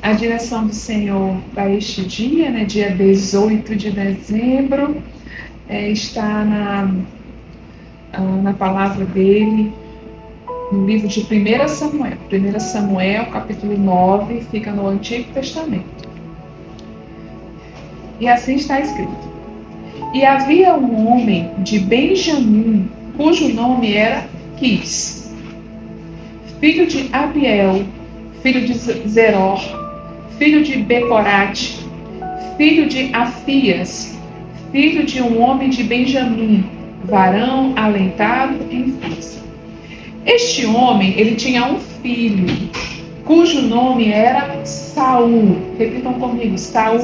a direção do Senhor para este dia, né, dia 18 de dezembro, está na palavra dele, no livro de 1 Samuel. 1 Samuel, capítulo 9, fica no Antigo Testamento. E assim está escrito: E havia um homem de Benjamim, cujo nome era Quis, filho de Abiel, filho de Zeror, filho de Becorate, filho de Afias, filho de um homem de Benjamim, varão alentado em força. Este homem, ele tinha um filho, cujo nome era Saul. Repitam comigo, Saul.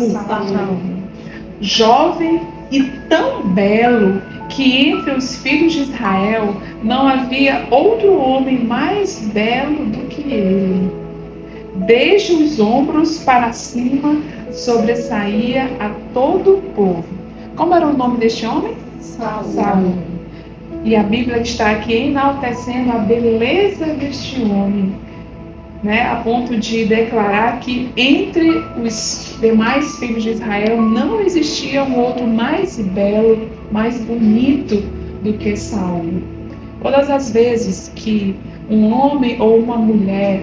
Jovem e tão belo que entre os filhos de Israel não havia outro homem mais belo do que ele. Desde os ombros para cima sobressaía a todo o povo. Como era o nome deste homem? Saul. E a Bíblia está aqui enaltecendo a beleza deste homem, né, a ponto de declarar que entre os demais filhos de Israel não existia um outro mais belo, mais bonito do que Saul. Todas as vezes que um homem ou uma mulher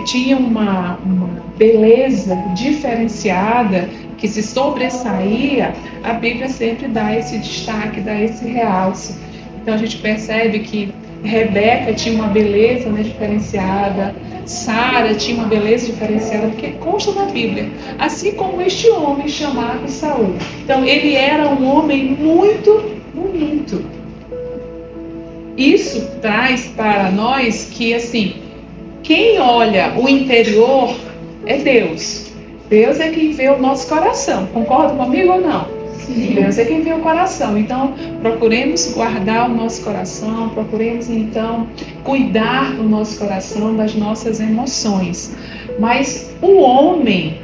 tinha uma beleza diferenciada, que se sobressaía, a Bíblia sempre dá esse destaque, dá esse realce. Então a gente percebe que Rebeca tinha uma beleza, né, diferenciada, Sara tinha uma beleza diferenciada, porque consta na Bíblia, assim como este homem chamado Saul. Então ele era um homem muito bonito. Isso traz para nós que, assim, quem olha o interior é Deus. Deus é quem vê o nosso coração. Concorda comigo ou não? Sim. Deus é quem vê o coração. Então, procuremos guardar o nosso coração, procuremos, então, cuidar do nosso coração, das nossas emoções. Mas o homem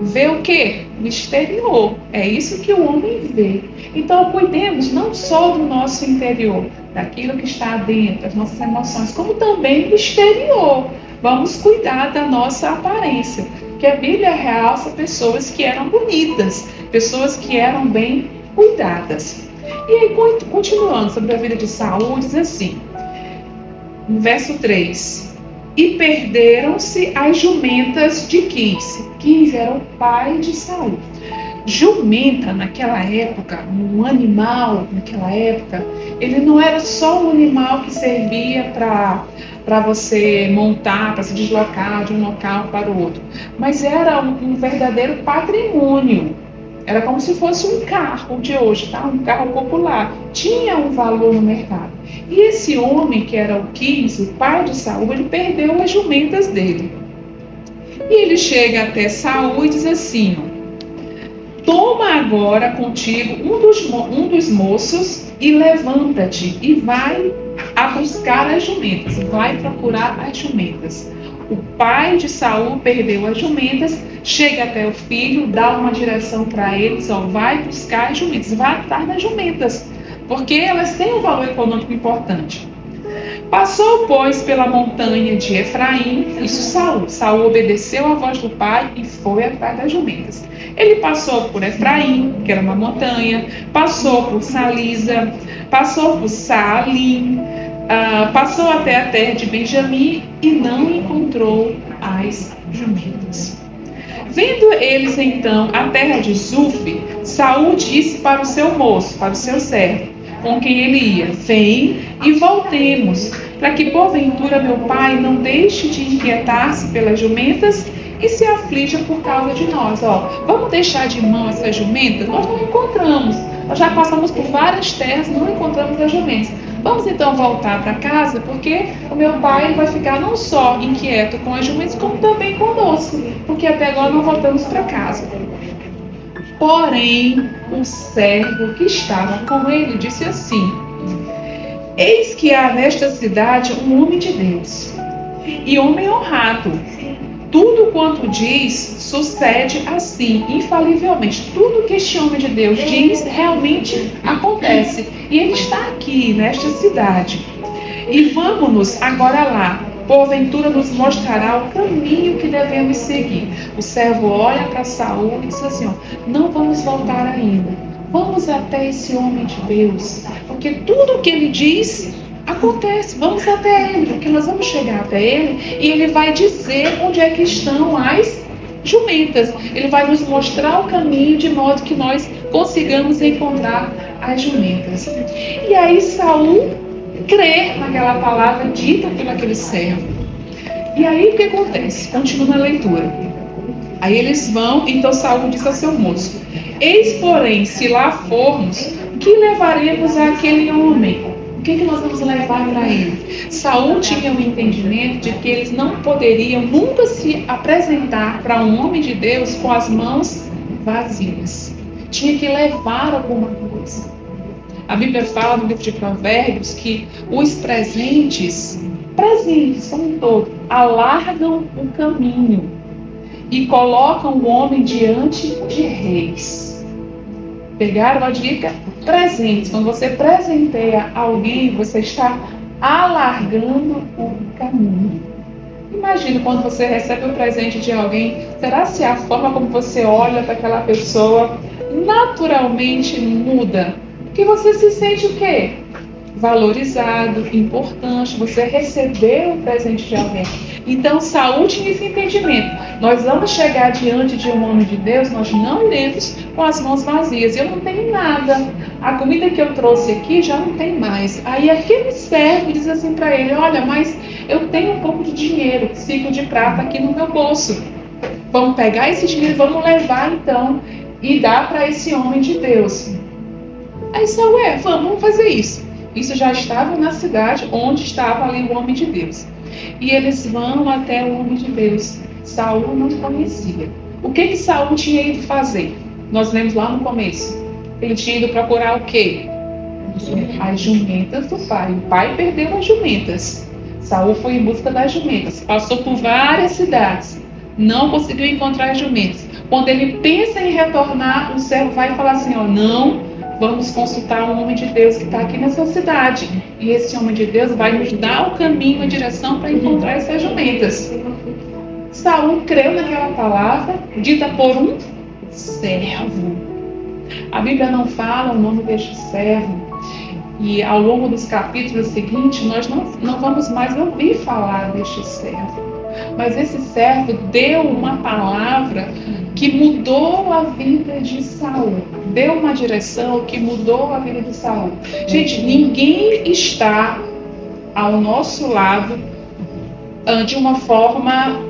vê o quê? O exterior. É isso que o homem vê. Então, cuidemos não só do nosso interior, daquilo que está dentro, das nossas emoções, como também do exterior. Vamos cuidar da nossa aparência, porque a Bíblia realça pessoas que eram bonitas, pessoas que eram bem cuidadas. E aí, continuando sobre a vida de Saul, diz assim, no verso 3, e perderam-se as jumentas de Quis. Quis era o pai de Saul. Jumenta, naquela época, um animal naquela época, ele não era só um animal que servia para você montar, para se deslocar de um local para o outro, mas era um verdadeiro patrimônio. Era como se fosse um carro de hoje, tá? Um carro popular. Tinha um valor no mercado. E esse homem, que era o Quis, o pai de Saul, ele perdeu as jumentas dele. E ele chega até Saul e diz assim, toma agora contigo um dos moços e levanta-te e vai a buscar as jumentas, vai procurar as jumentas. O pai de Saul perdeu as jumentas, chega até o filho, dá uma direção para eles, vai buscar as jumentas, vai atrás das jumentas, porque elas têm um valor econômico importante. Passou, pois, pela montanha de Efraim, isso Saul. Saul obedeceu à voz do pai e foi atrás das jumentas. Ele passou por Efraim, que era uma montanha, passou por Salisa, passou por Saalim, passou até a terra de Benjamim e não encontrou as jumentas. Vendo eles então a terra de Zuf, Saul disse para o seu moço, para o seu servo, com quem ele ia, vem e voltemos, para que porventura meu pai não deixe de inquietar-se pelas jumentas e se aflija por causa de nós. Vamos deixar de mão essas jumentas? Nós não encontramos. Nós já passamos por várias terras, não encontramos as jumentas. Vamos então voltar para casa, porque o meu pai vai ficar não só inquieto com as jumentas, como também conosco, porque até agora não voltamos para casa. Porém, o servo que estava com ele disse assim, eis que há nesta cidade um homem de Deus, e homem honrado. Tudo quanto diz sucede assim, infalivelmente. Tudo que este homem de Deus diz realmente acontece. E ele está aqui, nesta cidade. E vamos-nos agora lá, porventura nos mostrará o caminho que devemos seguir. O servo olha para Saul e diz assim, não vamos voltar ainda. Vamos até esse homem de Deus, porque tudo o que ele diz acontece. Vamos até ele, porque nós vamos chegar até ele e ele vai dizer onde é que estão as jumentas. Ele vai nos mostrar o caminho de modo que nós consigamos encontrar as jumentas. E aí Saul crê naquela palavra dita por aquele servo. E aí o que acontece? Continua na leitura. Aí eles vão, então Saul diz ao seu moço: eis, porém, se lá formos, que levaremos àquele homem? O que nós vamos levar para ele? Saul tinha um entendimento de que eles não poderiam nunca se apresentar para um homem de Deus com as mãos vazias. Tinha que levar alguma coisa. A Bíblia fala no livro de Provérbios que os presentes como um todo, alargam o caminho e colocam o homem diante de reis. Pegaram a dica? Presentes. Quando você presenteia alguém, você está alargando o caminho. Imagina quando você recebe o presente de alguém, será se a forma como você olha para aquela pessoa naturalmente muda? Porque você se sente o quê? Valorizado, importante, você recebeu o presente de alguém. Então Saul tinha esse entendimento. Nós vamos chegar diante de um homem de Deus, nós não iremos com as mãos vazias. Eu não tenho nada. A comida que eu trouxe aqui já não tem mais. Aí aquele servo diz assim para ele: olha, mas eu tenho um pouco de dinheiro, ciclo de prata aqui no meu bolso. Vamos pegar esse dinheiro, vamos levar então e dar para esse homem de Deus. Aí Saul, vamos fazer isso. Isso já estava na cidade onde estava ali o homem de Deus. E eles vão até o homem de Deus. Saul não conhecia. O que Saul tinha ido fazer? Nós lemos lá no começo. Ele tinha ido procurar o quê? As jumentas do pai. O pai perdeu as jumentas. Saul foi em busca das jumentas. Passou por várias cidades. Não conseguiu encontrar as jumentas. Quando ele pensa em retornar, o servo vai falar assim, não, vamos consultar um homem de Deus que está aqui nessa cidade. E esse homem de Deus vai nos dar o caminho, a direção para encontrar essas jumentas. Saul creu naquela palavra dita por um servo. A Bíblia não fala o nome deste servo. E ao longo dos capítulos seguintes, nós não vamos mais ouvir falar deste servo. Mas esse servo deu uma palavra que mudou a vida de Saul. Deu uma direção que mudou a vida de Saul. Gente, ninguém está ao nosso lado de uma forma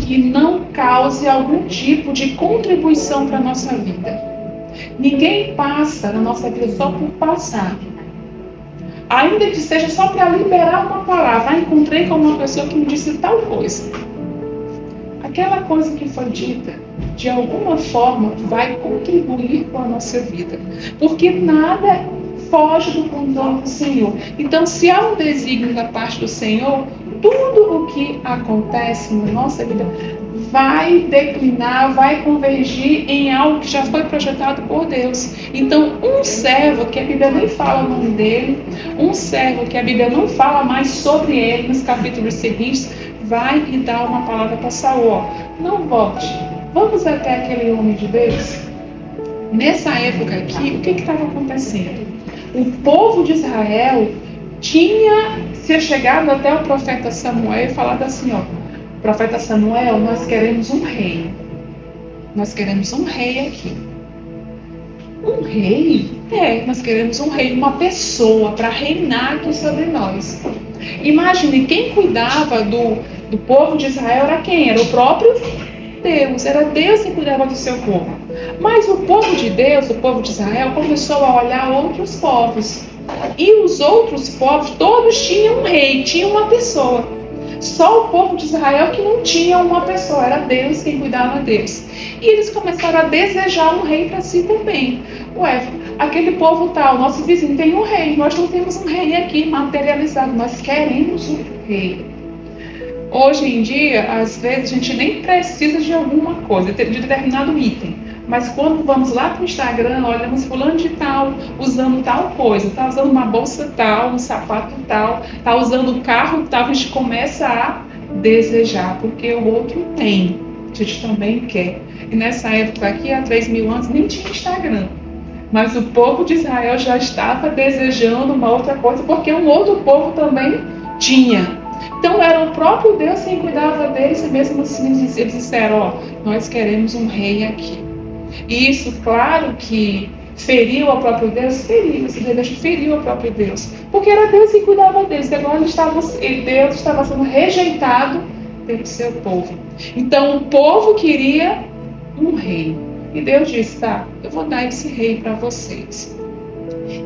que não cause algum tipo de contribuição para a nossa vida. Ninguém passa na nossa vida só por passar. Ainda que seja só para liberar uma palavra. Encontrei com uma pessoa que me disse tal coisa. Aquela coisa que foi dita, de alguma forma, vai contribuir com a nossa vida. Porque nada foge do controle do Senhor. Então, se há um desígnio da parte do Senhor, tudo o que acontece na nossa vida vai declinar, vai convergir em algo que já foi projetado por Deus. Então, um servo, que a Bíblia nem fala o nome dele, um servo que a Bíblia não fala mais sobre ele nos capítulos seguintes, vai e dá uma palavra para Saul. Não volte, vamos até aquele homem de Deus. Nessa época aqui, o que estava acontecendo? O povo de Israel tinha se chegado até o profeta Samuel e falado assim, profeta Samuel, nós queremos um rei. Nós queremos um rei aqui. Um rei? Nós queremos um rei, uma pessoa para reinar aqui sobre nós. Imagine, quem cuidava do povo de Israel era quem? Era o próprio Deus. Era Deus que cuidava do seu povo. Mas o povo de Deus, o povo de Israel, começou a olhar outros povos. E os outros povos, todos tinham um rei, tinham uma pessoa. Só o povo de Israel que não tinha uma pessoa, era Deus quem cuidava deles. E eles começaram a desejar um rei para si também. Aquele povo tal, nosso vizinho tem um rei, nós não temos um rei aqui materializado, nós queremos um rei. Hoje em dia, às vezes, a gente nem precisa de alguma coisa, de determinado item. Mas quando vamos lá para o Instagram, olhamos fulano de tal, usando tal coisa, está usando uma bolsa tal, um sapato tal, está usando um carro tal, a gente começa a desejar, porque o outro tem, a gente também quer. E nessa época aqui, há 3.000 anos, nem tinha Instagram. Mas o povo de Israel já estava desejando uma outra coisa, porque um outro povo também tinha. Então era o próprio Deus quem cuidava deles, e mesmo assim eles disseram, ó, nós queremos um rei aqui. E isso, claro que feriu ao próprio Deus, esse desejo feriu ao próprio Deus, porque era Deus que cuidava deles, agora Deus estava sendo rejeitado pelo seu povo. Então o povo queria um rei, e Deus disse, tá, eu vou dar esse rei para vocês.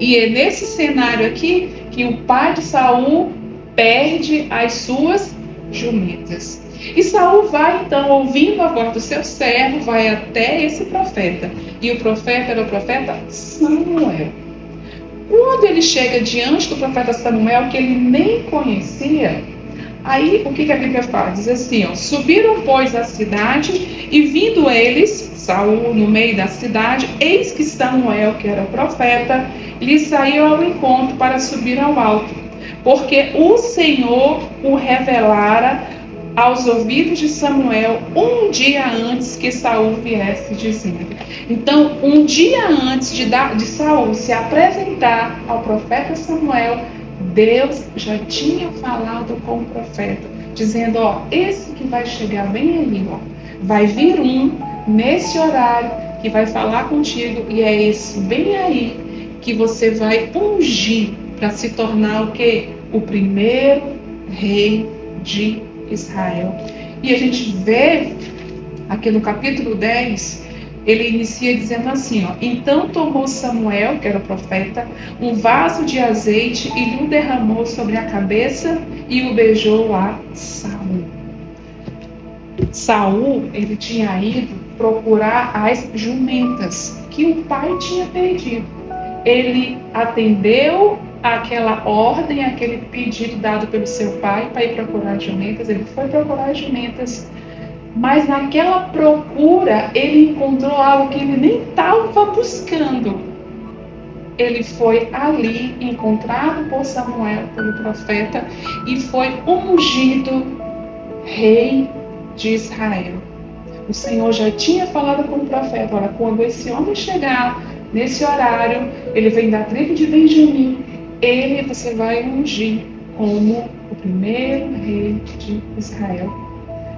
E é nesse cenário aqui que o pai de Saul perde as suas jumentas. E Saul vai então, ouvindo a voz do seu servo, vai até esse profeta. E o profeta era o profeta Samuel. Quando ele chega diante do profeta Samuel, que ele nem conhecia, aí o que a Bíblia fala? Diz assim, ó, subiram, pois, à cidade, e vindo eles, Saul no meio da cidade, eis que Samuel, que era o profeta, lhe saiu ao encontro para subir ao alto, porque o Senhor o revelara aos ouvidos de Samuel um dia antes que Saul viesse dizendo. Então, um dia antes de Saul se apresentar ao profeta Samuel, Deus já tinha falado com o profeta, dizendo, ó, esse que vai chegar bem aí, ó, vai vir um nesse horário que vai falar contigo, e é esse bem aí que você vai ungir para se tornar o quê? O primeiro rei de Israel. E a gente vê aqui no capítulo 10, ele inicia dizendo assim, ó, então tomou Samuel, que era o profeta, um vaso de azeite e o derramou sobre a cabeça e o beijou a Saul. Saul, ele tinha ido procurar as jumentas que o pai tinha perdido. Ele atendeu aquela ordem, aquele pedido dado pelo seu pai para ir procurar as jumentas. Ele foi procurar as jumentas, mas naquela procura ele encontrou algo que ele nem estava buscando. Ele foi ali encontrado por Samuel, pelo profeta, e foi ungido rei de Israel. O Senhor já tinha falado com o profeta, olha, quando esse homem chegar nesse horário, ele vem da tribo de Benjamim, você vai ungir como o primeiro rei de Israel.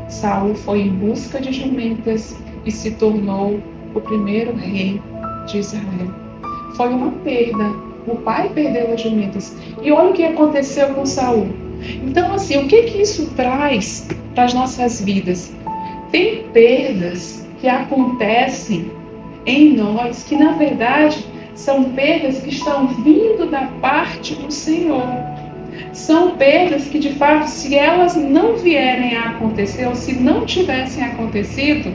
Saul foi em busca de jumentas e se tornou o primeiro rei de Israel. Foi uma perda. O pai perdeu as jumentas. E olha o que aconteceu com Saul. Então, assim, o que isso traz para as nossas vidas? Tem perdas que acontecem em nós que, na verdade, são perdas que estão vindo da parte do Senhor. São perdas que, de fato, se elas não vierem a acontecer, ou se não tivessem acontecido,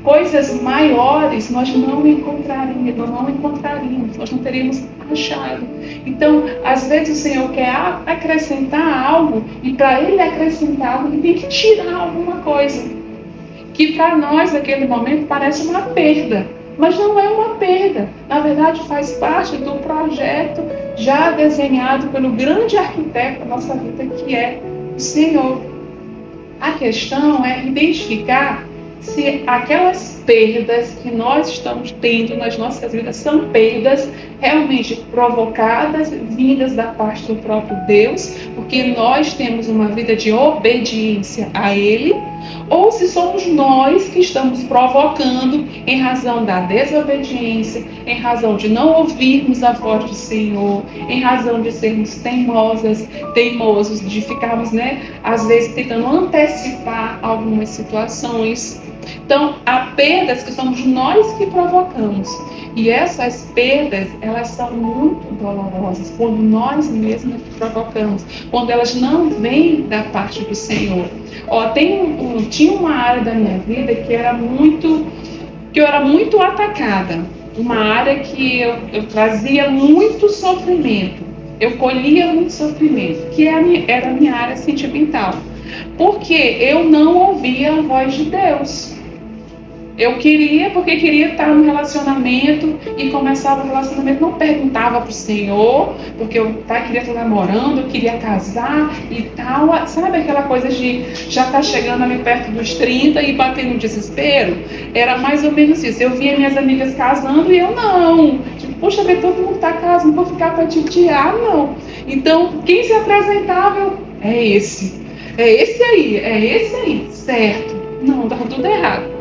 coisas maiores nós não encontraríamos, nós não teríamos achado. Então, às vezes o Senhor quer acrescentar algo, e para Ele acrescentar algo, Ele tem que tirar alguma coisa, que para nós, naquele momento, parece uma perda. Mas não é uma perda. Na verdade, faz parte do projeto já desenhado pelo grande arquiteto da nossa vida, que é o Senhor. A questão é identificar se aquelas perdas que nós estamos tendo nas nossas vidas são perdas realmente provocadas, vindas da parte do próprio Deus, porque nós temos uma vida de obediência a Ele, ou se somos nós que estamos provocando em razão da desobediência, em razão de não ouvirmos a voz do Senhor, em razão de sermos teimosos, de ficarmos, às vezes tentando antecipar algumas situações. Então, há perdas que somos nós que provocamos. E essas perdas, elas são muito dolorosas quando nós mesmos provocamos, quando elas não vêm da parte do Senhor. Tinha uma área da minha vida que eu era muito atacada. Uma área que eu trazia muito sofrimento. Eu colhia muito sofrimento, que era a minha área sentimental. Porque eu não ouvia a voz de Deus. Eu queria, porque queria estar no relacionamento e começava o relacionamento, não perguntava pro Senhor, porque eu queria estar namorando, eu queria casar e tal. Sabe aquela coisa de já estar chegando ali perto dos 30 e bater no desespero? Era mais ou menos isso. Eu via minhas amigas casando e eu não. Tipo, poxa, ver todo mundo tá casando, vou ficar para titiar, não. Então, quem se apresentava, é esse. É esse aí, certo. Não, estava tudo errado.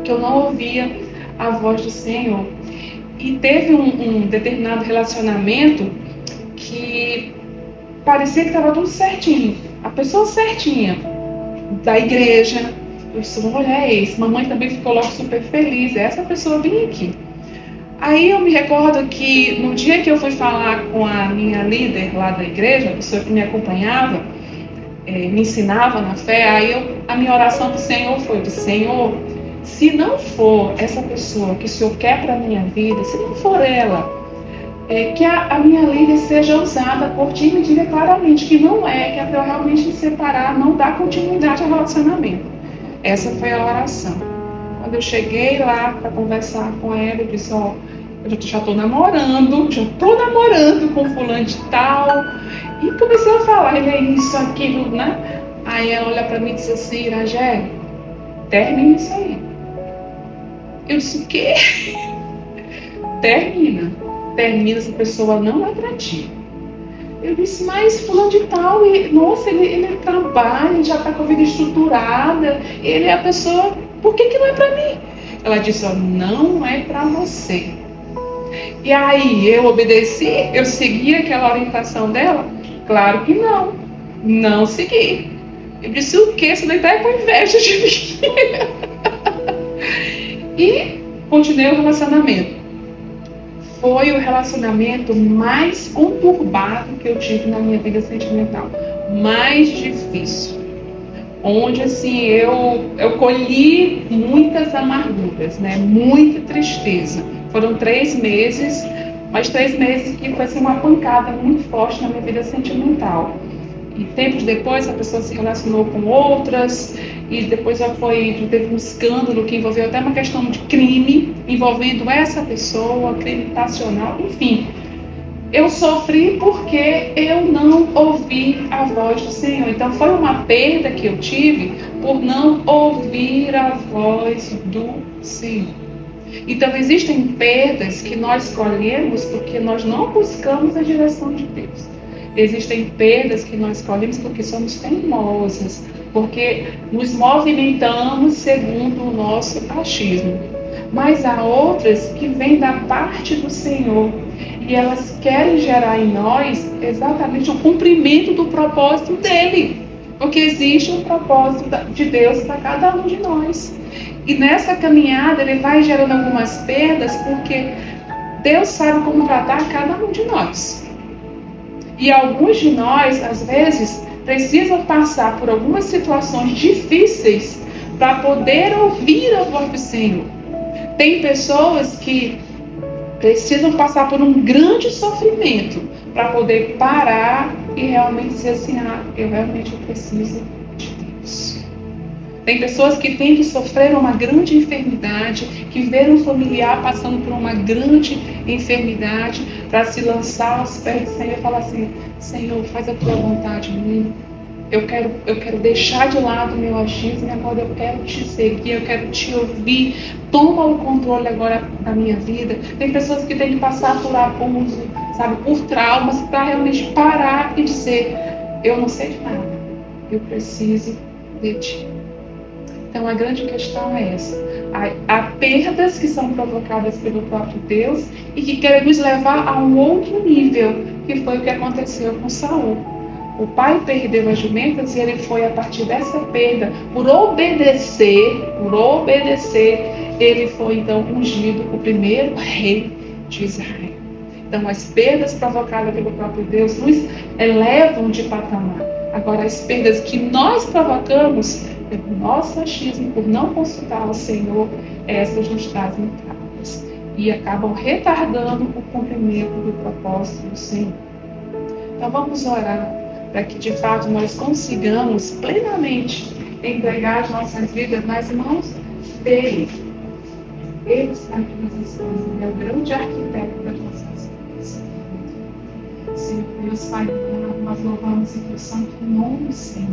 Que eu não ouvia a voz do Senhor. E teve um determinado relacionamento que parecia que estava tudo certinho. A pessoa certinha da igreja. Eu disse, olha, é esse. Mamãe também ficou logo super feliz. Essa pessoa vinha aqui. Aí eu me recordo que no dia que eu fui falar com a minha líder lá da igreja, a pessoa que me acompanhava, me ensinava na fé, aí a minha oração para o Senhor foi de Senhor, se não for essa pessoa que o Senhor quer para a minha vida, se não for ela, que a minha líder seja usada por ti e me diga claramente que não é, que é para eu realmente me separar, não dar continuidade ao relacionamento. Essa foi a oração. Quando eu cheguei lá para conversar com ela, eu disse, ó, eu já estou namorando com fulano de tal. E comecei a falar, ele é isso, aquilo, né? Aí ela olha para mim e disse assim, Iragé, termina isso aí. Eu disse, o quê? Termina, essa pessoa não é para ti. Eu disse, mas fulano de tal, nossa, ele trabalha, ele já está com a vida estruturada, ele é a pessoa, por que não é para mim? Ela disse, ó, não é para você. E aí eu obedeci, eu segui aquela orientação dela? Claro que não segui. Eu disse, o quê? Você daí tá com inveja de mim. E continuei o relacionamento. Foi o relacionamento mais conturbado que eu tive na minha vida sentimental. Mais difícil. Onde, assim, eu colhi muitas amarguras, né? Muita tristeza. Foram 3 meses, mas 3 meses que foi assim, uma pancada muito forte na minha vida sentimental. E tempos depois a pessoa se relacionou com outras e depois teve um escândalo que envolveu até uma questão de crime envolvendo essa pessoa, crime passional, enfim. Eu sofri porque eu não ouvi a voz do Senhor. Então foi uma perda que eu tive por não ouvir a voz do Senhor. Então existem perdas que nós escolhemos porque nós não buscamos a direção de Deus. Existem perdas que nós escolhemos porque somos teimosas, porque nos movimentamos segundo o nosso achismo. Mas há outras que vêm da parte do Senhor e elas querem gerar em nós exatamente o cumprimento do propósito dele, porque existe um propósito de Deus para cada um de nós. E nessa caminhada ele vai gerando algumas perdas porque Deus sabe como tratar cada um de nós. E alguns de nós, às vezes, precisam passar por algumas situações difíceis para poder ouvir a voz do Senhor. Tem pessoas que precisam passar por um grande sofrimento para poder parar e realmente dizer assim, eu realmente preciso de Deus. Tem pessoas que têm que sofrer uma grande enfermidade, que ver um familiar passando por uma grande enfermidade para se lançar aos pés do Senhor e falar assim, Senhor, faz a tua vontade em mim. Eu quero deixar de lado o meu achismo e agora eu quero te seguir, eu quero te ouvir. Toma o controle agora da minha vida. Tem pessoas que têm que passar por abuso, sabe, por traumas, para realmente parar e dizer, eu não sei de nada, eu preciso de ti. Então a grande questão é essa. Há perdas que são provocadas pelo próprio Deus e que querem nos levar a um outro nível, que foi o que aconteceu com Saul. O pai perdeu as jumentas e ele foi, a partir dessa perda, por obedecer, ele foi então ungido o primeiro rei de Israel. Então as perdas provocadas pelo próprio Deus nos elevam de patamar. Agora as perdas que nós provocamos pelo nosso achismo, por não consultar o Senhor, essas nos trazem traumas e acabam retardando o cumprimento do propósito do Senhor. Então vamos orar para que de fato nós consigamos plenamente entregar as nossas vidas nas mãos dele, Ele sabe todas as coisas, Ele é o grande arquiteto das nossas vidas. Senhor Deus, Pai amado, nós louvamos o teu santo nome, Senhor.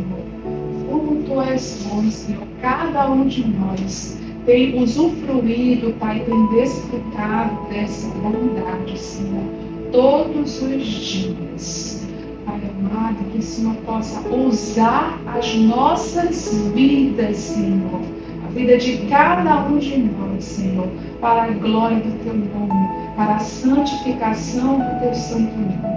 Como tu és bom, Senhor, cada um de nós tem usufruído, Pai, tem desfrutado dessa bondade, Senhor, todos os dias. Pai amado, que o Senhor possa usar as nossas vidas, Senhor, a vida de cada um de nós, Senhor, para a glória do teu nome, para a santificação do teu santo nome.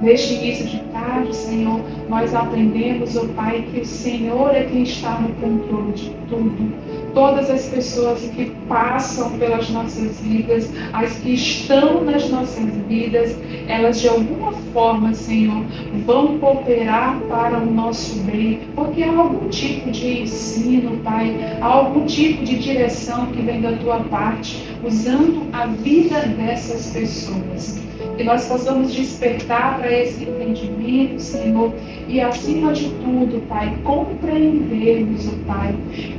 Neste início de tarde, Senhor, nós aprendemos, ó Pai, que o Senhor é quem está no controle de tudo. Todas as pessoas que passam pelas nossas vidas, as que estão nas nossas vidas, elas de alguma forma, Senhor, vão cooperar para o nosso bem, porque há algum tipo de ensino, Pai, há algum tipo de direção que vem da tua parte, usando a vida dessas pessoas. Que nós possamos despertar para esse entendimento, Senhor, e acima de tudo, Pai, compreendermos, ó Pai,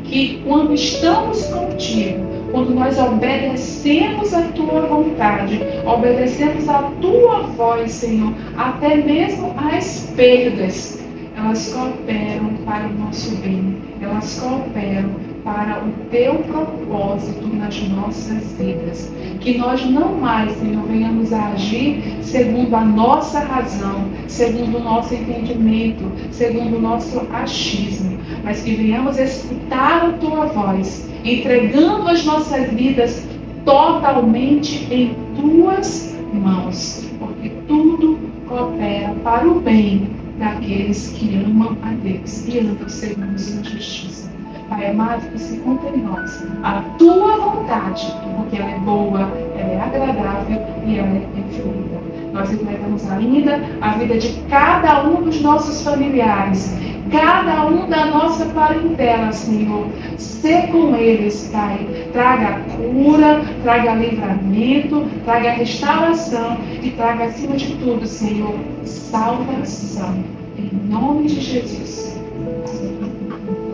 que quando estamos contigo, quando nós obedecemos a tua vontade, obedecemos a tua voz, Senhor, até mesmo as perdas, elas cooperam para o nosso bem, elas cooperam para o teu propósito nas nossas vidas. Que nós não mais, Senhor, venhamos a agir segundo a nossa razão, segundo o nosso entendimento, segundo o nosso achismo, mas que venhamos escutar a tua voz, entregando as nossas vidas totalmente em tuas mãos, porque tudo coopera para o bem daqueles que amam a Deus e andam segundo a sua justiça. Pai amado, que se cumpra em nós a tua vontade, porque ela é boa, ela é agradável e ela é perfeita. Nós entregamos ainda a vida de cada um dos nossos familiares, cada um da nossa parentela, Senhor. Sê com eles, Pai. Traga cura, traga livramento, traga restauração e traga, acima de tudo, Senhor, salvação. Em nome de Jesus. Amém.